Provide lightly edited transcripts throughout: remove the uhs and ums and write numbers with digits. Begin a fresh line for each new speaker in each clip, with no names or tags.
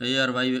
ARY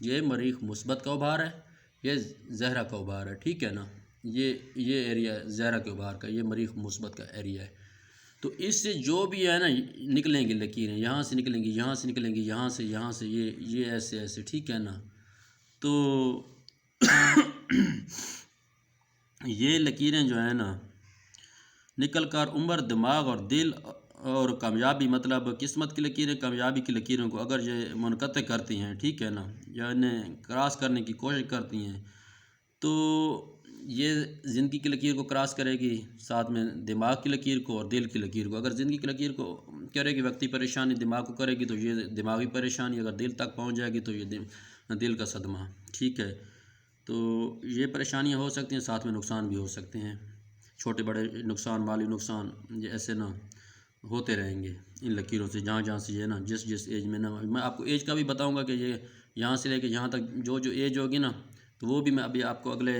یہ مریخ مثبت کا ابھار ہے، یہ زہرہ کا ابھار ہے، ٹھیک ہے نا، یہ ایریا زہرہ کے ابھار کا، یہ مریخ مثبت کا ایریا ہے۔ تو اس سے جو بھی ہے نا نکلیں گی لکیریں، یہاں سے نکلیں گی، یہاں سے نکلیں گی، یہاں سے یہ ایسے ایسے، ٹھیک ہے نا۔ تو یہ لکیریں جو ہیں نا نکل کر عمر، دماغ اور دل اور کامیابی، مطلب قسمت کی لکیریں، کامیابی کی لکیروں کو اگر یہ منقطع کرتی ہیں، ٹھیک ہے نا، یا انہیں کراس کرنے کی کوشش کرتی ہیں، تو یہ زندگی کی لکیر کو کراس کرے گی، ساتھ میں دماغ کی لکیر کو اور دل کی لکیر کو۔ اگر زندگی کی لکیر کو کرے گی وقتی پریشانی، دماغ کو کرے گی تو یہ دماغی پریشانی، اگر دل تک پہنچ جائے گی تو یہ دل کا صدمہ، ٹھیک ہے۔ تو یہ پریشانیاں ہو سکتی ہیں، ساتھ میں نقصان بھی ہو سکتے ہیں، چھوٹے بڑے نقصان، مالی نقصان، یہ ایسے نا ہوتے رہیں گے ان لکیروں سے، جہاں سے یہ نا جس ایج میں نا، میں آپ کو ایج کا بھی بتاؤں گا کہ یہ یہاں سے لے کے یہاں تک جو ایج ہوگی نا، تو وہ بھی میں ابھی آپ کو اگلے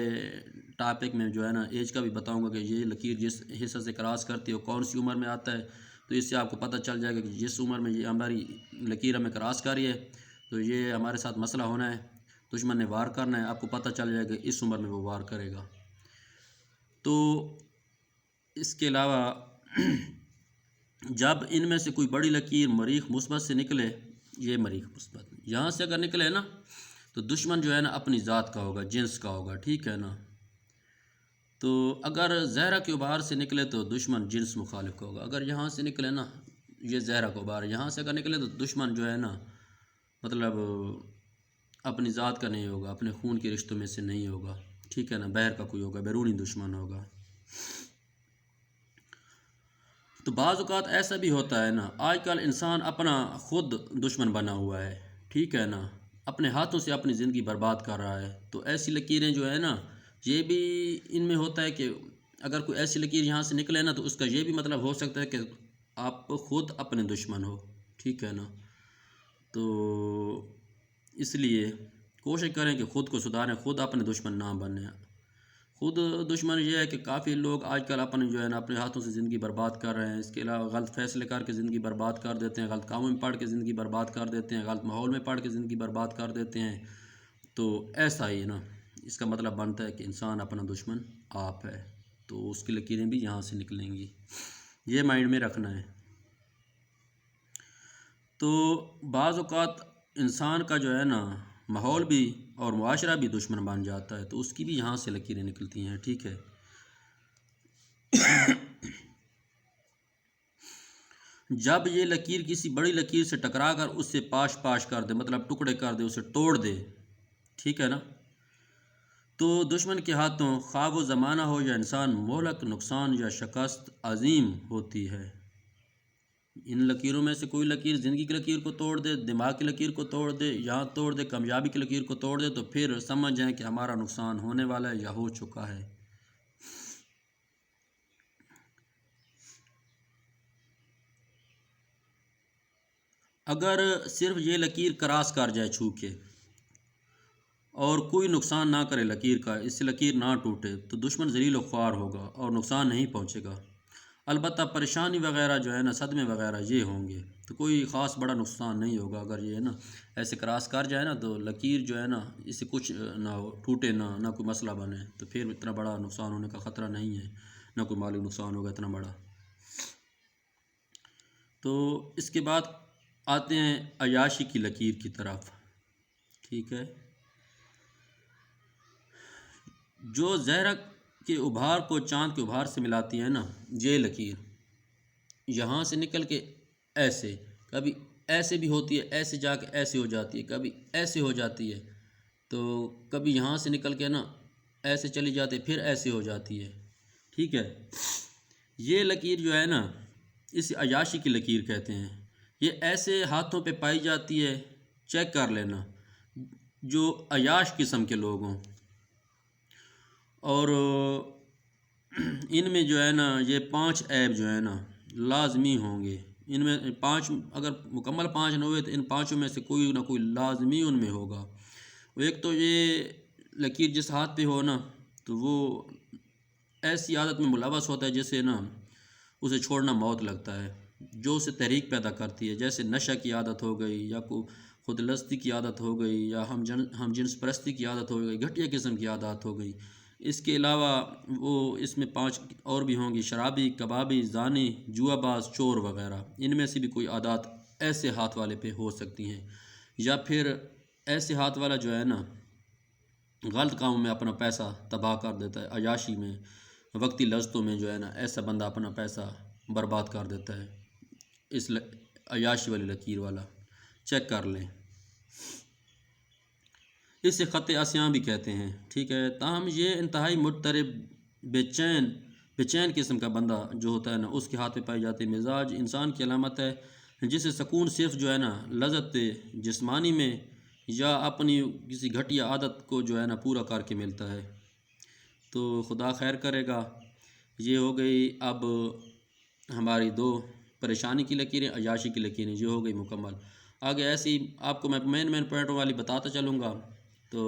ٹاپک میں جو ہے نا ایج کا بھی بتاؤں گا کہ یہ لکیر جس حصہ سے کراس کرتی ہے وہ کون سی عمر میں آتا ہے، تو اس سے آپ کو پتہ چل جائے گا کہ جس عمر میں یہ ہماری لکیر ہمیں کراس کر رہی ہے تو یہ ہمارے ساتھ مسئلہ ہونا ہے، دشمن نے وار کرنا ہے، آپ کو پتہ چل جائے گا اس عمر میں وہ وار کرے گا۔ تو اس کے علاوہ جب ان میں سے کوئی بڑی لکیر مریخ مثبت سے نکلے، یہ مریخ مثبت یہاں سے اگر نکلے نا تو دشمن جو ہے نا اپنی ذات کا ہوگا، جنس کا ہوگا، ٹھیک ہے نا۔ تو اگر زہرہ کے ابھار سے نکلے تو دشمن جنس مخالف کا ہوگا، اگر یہاں سے نکلے نا، یہ زہرہ کا ابھار یہاں سے اگر نکلے تو دشمن جو ہے نا مطلب اپنی ذات کا نہیں ہوگا، اپنے خون کے رشتوں میں سے نہیں ہوگا، ٹھیک ہے نا، باہر کا کوئی ہوگا، بیرونی دشمن ہوگا۔ تو بعض اوقات ایسا بھی ہوتا ہے نا، آج کل انسان اپنا خود دشمن بنا ہوا ہے، ٹھیک ہے نا، اپنے ہاتھوں سے اپنی زندگی برباد کر رہا ہے۔ تو ایسی لکیریں جو ہے نا، یہ بھی ان میں ہوتا ہے کہ اگر کوئی ایسی لکیر یہاں سے نکلے نا تو اس کا یہ بھی مطلب ہو سکتا ہے کہ آپ خود اپنے دشمن ہو، ٹھیک ہے نا۔ تو اس لیے کوشش کریں کہ خود کو سدھاریں، خود اپنے دشمن نہ بنیں۔ خود دشمن یہ ہے کہ کافی لوگ آج کل اپنے جو ہے نا اپنے ہاتھوں سے زندگی برباد کر رہے ہیں، اس کے علاوہ غلط فیصلے کر کے زندگی برباد کر دیتے ہیں، غلط کاموں میں پڑھ کے زندگی برباد کر دیتے ہیں، غلط ماحول میں پڑھ کے زندگی برباد کر دیتے ہیں۔ تو ایسا ہی نا اس کا مطلب بنتا ہے کہ انسان اپنا دشمن آپ ہے، تو اس کی لکیریں بھی یہاں سے نکلیں گی، یہ مائنڈ میں رکھنا ہے۔ تو بعض اوقات انسان کا جو ہے نا ماحول بھی اور معاشرہ بھی دشمن بن جاتا ہے، تو اس کی بھی یہاں سے لکیریں نکلتی ہیں، ٹھیک ہے۔ جب یہ لکیر کسی بڑی لکیر سے ٹکرا کر اس سے پاش کر دے، مطلب ٹکڑے کر دے، اسے توڑ دے، ٹھیک ہے نا، تو دشمن کے ہاتھوں خواہ و زمانہ ہو یا انسان، مہلک، نقصان یا شکست عظیم ہوتی ہے۔ ان لکیروں میں سے کوئی لکیر زندگی کی لکیر کو توڑ دے، دماغ کی لکیر کو توڑ دے، یہاں توڑ دے، کامیابی کی لکیر کو توڑ دے، تو پھر سمجھ جائیں کہ ہمارا نقصان ہونے والا ہے یا ہو چکا ہے۔ اگر صرف یہ لکیر کراس کر جائے چھو کے اور کوئی نقصان نہ کرے لکیر کا، اس سے لکیر نہ ٹوٹے، تو دشمن ذلیل و خوار ہوگا اور نقصان نہیں پہنچے گا، البتہ پریشانی وغیرہ جو ہے نا، صدمے وغیرہ یہ ہوں گے، تو کوئی خاص بڑا نقصان نہیں ہوگا۔ اگر یہ نا ایسے کراس کر جائے نا تو لکیر جو ہے نا اس سے کچھ نہ ہو، ٹوٹے نہ کوئی مسئلہ بنے، تو پھر اتنا بڑا نقصان ہونے کا خطرہ نہیں ہے، نہ کوئی مالی نقصان ہوگا اتنا بڑا۔ تو اس کے بعد آتے ہیں عیاشی کی لکیر کی طرف، ٹھیک ہے۔ جو زہرہ کے ابھار کو چاند کے ابھار سے ملاتی ہے نا یہ لکیر، یہاں سے نکل کے ایسے، کبھی ایسے بھی ہوتی ہے، ایسے جا کے ایسے ہو جاتی ہے، کبھی ایسے ہو جاتی ہے، تو کبھی یہاں سے نکل کے نا ایسے چلی جاتی ہے، پھر ایسے ہو جاتی ہے، ٹھیک ہے۔ یہ لکیر جو ہے نا اسے عیاشی کی لکیر کہتے ہیں۔ یہ ایسے ہاتھوں پہ پائی جاتی ہے، چیک کر لینا، جو عیاش قسم کے لوگ ہوں، اور ان میں جو ہے نا یہ 5 عیب جو ہے نا لازمی ہوں گے، ان میں 5 اگر مکمل 5 نہ ہوئے تو ان 5 میں سے کوئی نہ کوئی لازمی ان میں ہوگا۔ ایک تو یہ لکیر جس ہاتھ پہ ہو نا تو وہ ایسی عادت میں ملوث ہوتا ہے جیسے نا اسے چھوڑنا موت لگتا ہے، جو اسے تحریک پیدا کرتی ہے، جیسے نشہ کی عادت ہو گئی یا کوئی خود لستی کی عادت ہو گئی یا ہم جنس پرستی کی عادت ہو گئی، گھٹیا قسم کی عادت ہو گئی۔ اس کے علاوہ اس میں 5 اور بھی ہوں گی: شرابی، کبابی، زانی، جوا باز، چور وغیرہ۔ ان میں سے بھی کوئی عادات ایسے ہاتھ والے پہ ہو سکتی ہیں، یا پھر ایسے ہاتھ والا جو ہے نا غلط کاموں میں اپنا پیسہ تباہ کر دیتا ہے، عیاشی میں، وقتی لذتوں میں جو ہے نا ایسا بندہ اپنا پیسہ برباد کر دیتا ہے۔ اس عیاشی والی لکیر والا چیک کر لیں۔ اسے خط عصیاں بھی کہتے ہیں، ٹھیک ہے۔ تاہم یہ انتہائی مضطرب، بے چین قسم کا بندہ جو ہوتا ہے نا، اس کے ہاتھ میں پائی جاتی مزاج انسان کی علامت ہے، جسے سکون صرف جو ہے نا لذت جسمانی میں یا اپنی کسی گھٹیا عادت کو جو ہے نا پورا کر کے ملتا ہے۔ تو خدا خیر کرے گا۔ یہ ہو گئی اب ہماری 2 پریشانی کی لکیریں، عیاشی کی لکیریں، یہ ہو گئی مکمل۔ آگے ایسی آپ کو میں مین پوائنٹوں والی بتاتا چلوں گا، تو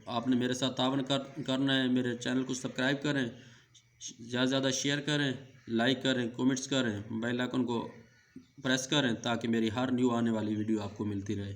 آپ نے میرے ساتھ تعاون کرنا ہے۔ میرے چینل کو سبسکرائب کریں، زیادہ سے زیادہ شیئر کریں، لائک کریں، کومنٹس کریں، بیل آئیکن کو پریس کریں تاکہ میری ہر نیو آنے والی ویڈیو آپ کو ملتی رہے۔